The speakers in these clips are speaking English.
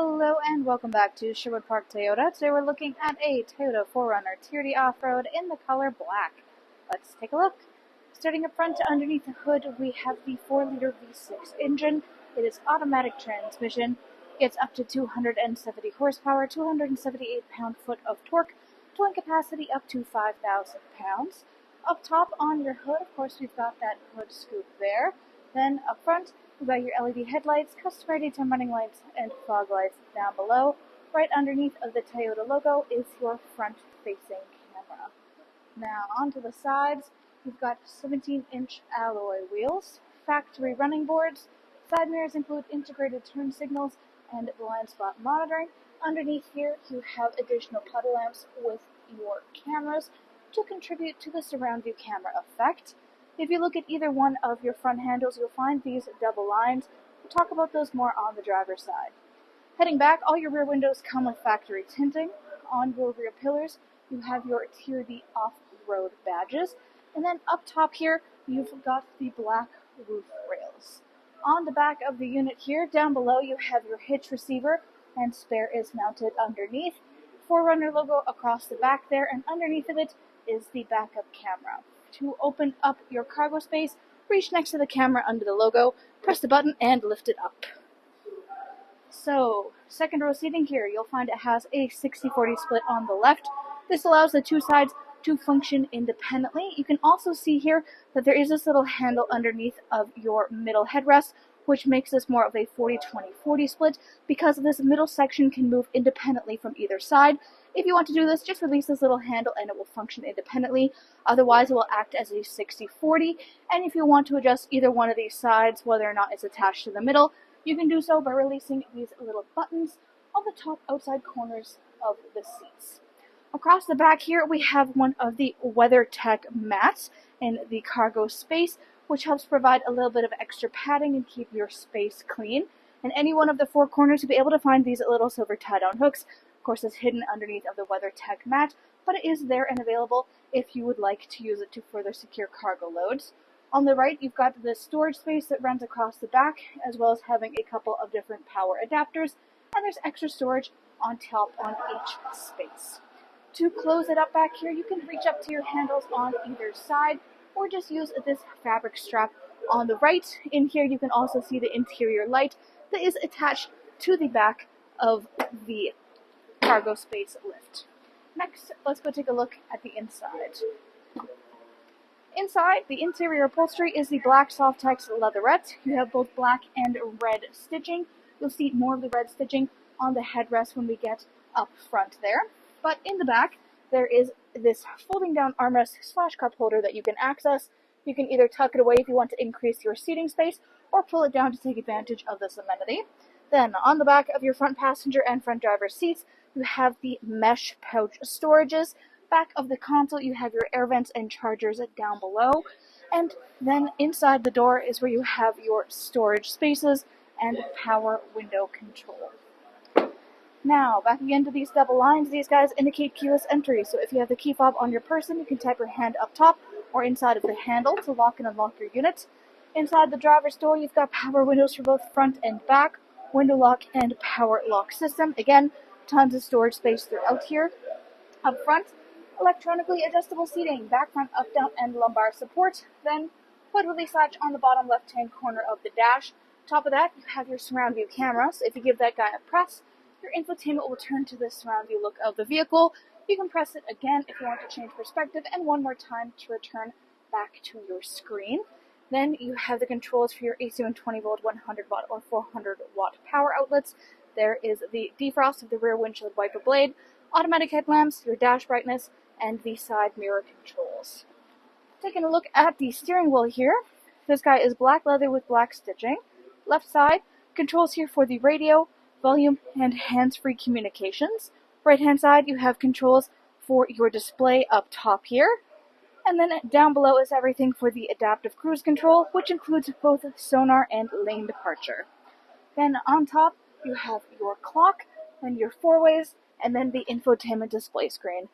Hello and welcome back to Sherwood Park Toyota. Today we're looking at a Toyota 4Runner TRD off-road in the color black. Let's take a look. Starting up front underneath the hood, we have the 4-liter V6 engine. It is automatic transmission. Gets up to 270 horsepower, 278 pound-foot of torque, towing capacity up to 5,000 pounds. Up top on your hood, of course, we've got that hood scoop there. Then up front, we've got your LED headlights, customary daytime running lights, and fog lights down below. Right underneath of the Toyota logo is your front-facing camera. Now onto the sides, we've got 17-inch alloy wheels, factory running boards. Side mirrors include integrated turn signals and blind spot monitoring. Underneath here, you have additional puddle lamps with your cameras to contribute to the surround view camera effect. If you look at either one of your front handles, you'll find these double lines. We'll talk about those more on the driver's side. Heading back, all your rear windows come with factory tinting. On your rear pillars, you have your TRD off-road badges. And then up top here, you've got the black roof rails. On the back of the unit here, down below, you have your hitch receiver, and spare is mounted underneath. 4Runner logo across the back there, and underneath of it is the backup camera. To open up your cargo space, reach next to the camera under the logo, press the button, and lift it up. So, second row seating here, you'll find it has a 60-40 split on the left. This allows the two sides to function independently. You can also see here that there is this little handle underneath of your middle headrest, which makes this more of a 40-20-40 split, because this middle section can move independently from either side. If you want to do this, just release this little handle and it will function independently. Otherwise, it will act as a 60-40. And if you want to adjust either one of these sides, whether or not it's attached to the middle, you can do so by releasing these little buttons on the top outside corners of the seats. Across the back here, we have one of the WeatherTech mats in the cargo space, which helps provide a little bit of extra padding and keep your space clean. And any one of the four corners, you'll be able to find these little silver tie-down hooks. Of course, it's hidden underneath of the WeatherTech mat, but it is there and available if you would like to use it to further secure cargo loads. On the right, you've got the storage space that runs across the back, as well as having a couple of different power adapters, and there's extra storage on top on each space. To close it up back here, you can reach up to your handles on either side, or just use this fabric strap on the right. In here, you can also see the interior light that is attached to the back of the cargo space lift. Next, let's go take a look at the inside. Inside, the interior upholstery is the black Softex leatherette. You have both black and red stitching. You'll see more of the red stitching on the headrest when we get up front there. But in the back, there is this folding down armrest / cup holder that you can access. You can either tuck it away if you want to increase your seating space, or pull it down to take advantage of this amenity. Then, on the back of your front passenger and front driver seats, you have the mesh pouch storages. Back of the console, you have your air vents and chargers down below. And then inside the door is where you have your storage spaces and power window control. Now, back again to these double lines. These guys indicate keyless entry, so if you have the key fob on your person, you can tap your hand up top or inside of the handle to lock and unlock your unit. Inside the driver's door, you've got power windows for both front and back, window lock and power lock system. Again, tons of storage space throughout here. Up front, electronically adjustable seating, back, front, up, down, and lumbar support. Then, hood release latch on the bottom left-hand corner of the dash. Top of that, you have your surround view camera, so if you give that guy a press, your infotainment will turn to the surround view look of the vehicle. You can press it again if you want to change perspective, and one more time to return back to your screen. Then you have the controls for your AC 120 volt, 100 watt, or 400 watt power outlets. There is the defrost of the rear windshield wiper blade, automatic headlamps, your dash brightness, and the side mirror controls. Taking a look at the steering wheel here, this guy is black leather with black stitching. Left side, controls here for the radio, volume, and hands-free communications. Right-hand side, you have controls for your display up top here. And then down below is everything for the adaptive cruise control, which includes both sonar and lane departure. Then on top, you have your clock, then your four-ways, and then the infotainment display screen.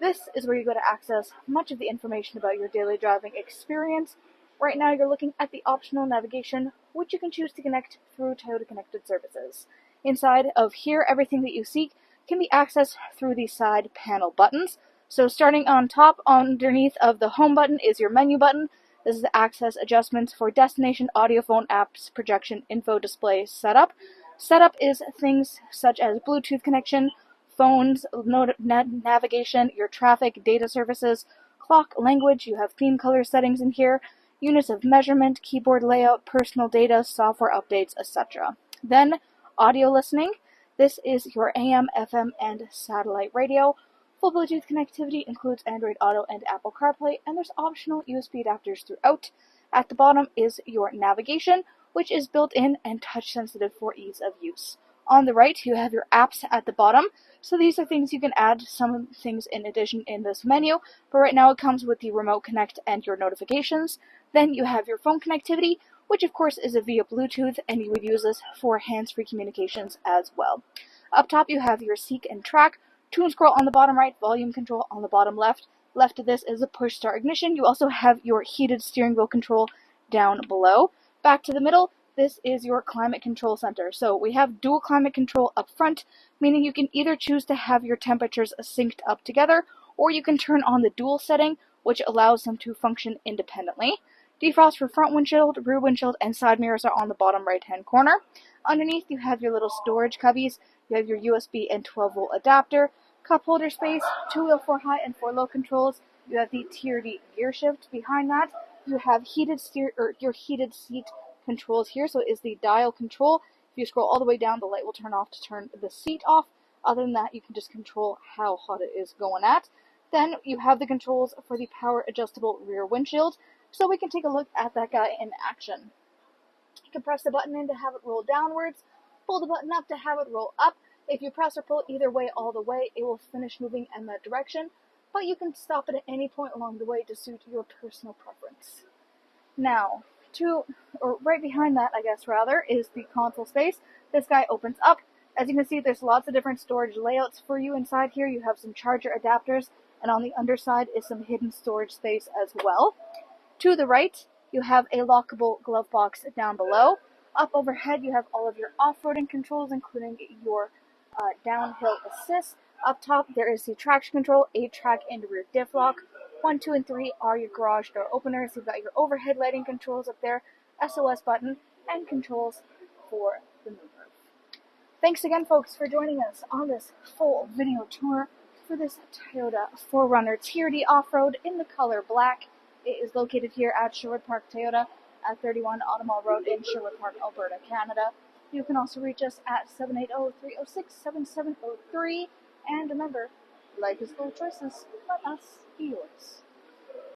This is where you go to access much of the information about your daily driving experience. Right now, you're looking at the optional navigation, which you can choose to connect through Toyota Connected Services. Inside of here, everything that you seek can be accessed through the side panel buttons. So starting on top, underneath of the home button is your menu button. This is the access adjustments for destination, audio, phone, apps, projection, info, display, setup. Setup is things such as Bluetooth connection, phones, navigation, your traffic, data services, clock, language. You have theme color settings in here, units of measurement, keyboard layout, personal data, software updates, etc. Then audio listening. This is your AM, FM, and satellite radio. Full Bluetooth connectivity includes Android Auto and Apple CarPlay, and there's optional USB adapters throughout. At the bottom is your navigation, which is built in and touch sensitive for ease of use. On the right, you have your apps at the bottom. So these are things you can add some things in addition in this menu, but right now it comes with the remote connect and your notifications. Then you have your phone connectivity, which of course is via Bluetooth, and you would use this for hands-free communications as well. Up top you have your seek and track, tune scroll on the bottom right, volume control on the bottom left. Left of this is a push start ignition. You also have your heated steering wheel control down below. Back to the middle, this is your climate control center. So we have dual climate control up front, meaning you can either choose to have your temperatures synced up together, or you can turn on the dual setting, which allows them to function independently. Defrost for front windshield, rear windshield, and side mirrors are on the bottom right-hand corner. Underneath, you have your little storage cubbies. You have your USB and 12-volt adapter, cup holder space, 2-wheel 4-high and 4-low controls. You have the TRD gear shift. Behind that, you have your heated seat controls here. So it is the dial control. If you scroll all the way down, the light will turn off to turn the seat off. Other than that, you can just control how hot it is going at. Then you have the controls for the power adjustable rear windshield. So we can take a look at that guy in action. You can press the button in to have it roll downwards, pull the button up to have it roll up. If you press or pull either way all the way, it will finish moving in that direction, but you can stop it at any point along the way to suit your personal preference. Now, right behind that, I guess rather, is the console space. This guy opens up. As you can see, there's lots of different storage layouts for you inside here. You have some charger adapters, and on the underside is some hidden storage space as well. To the right, you have a lockable glove box down below. Up overhead, you have all of your off-roading controls, including your downhill assist. Up top, there is the traction control, 8-track and rear diff lock. 1, 2, and 3 are your garage door openers. You've got your overhead lighting controls up there, SOS button, and controls for the moonroof. Thanks again, folks, for joining us on this full video tour for this Toyota 4Runner TRD Off-Road in the color black. It is located here at Sherwood Park Toyota at 31 Automall Road in Sherwood Park, Alberta, Canada. You can also reach us at 780-306-7703. And remember, life is full of choices, let us be yours.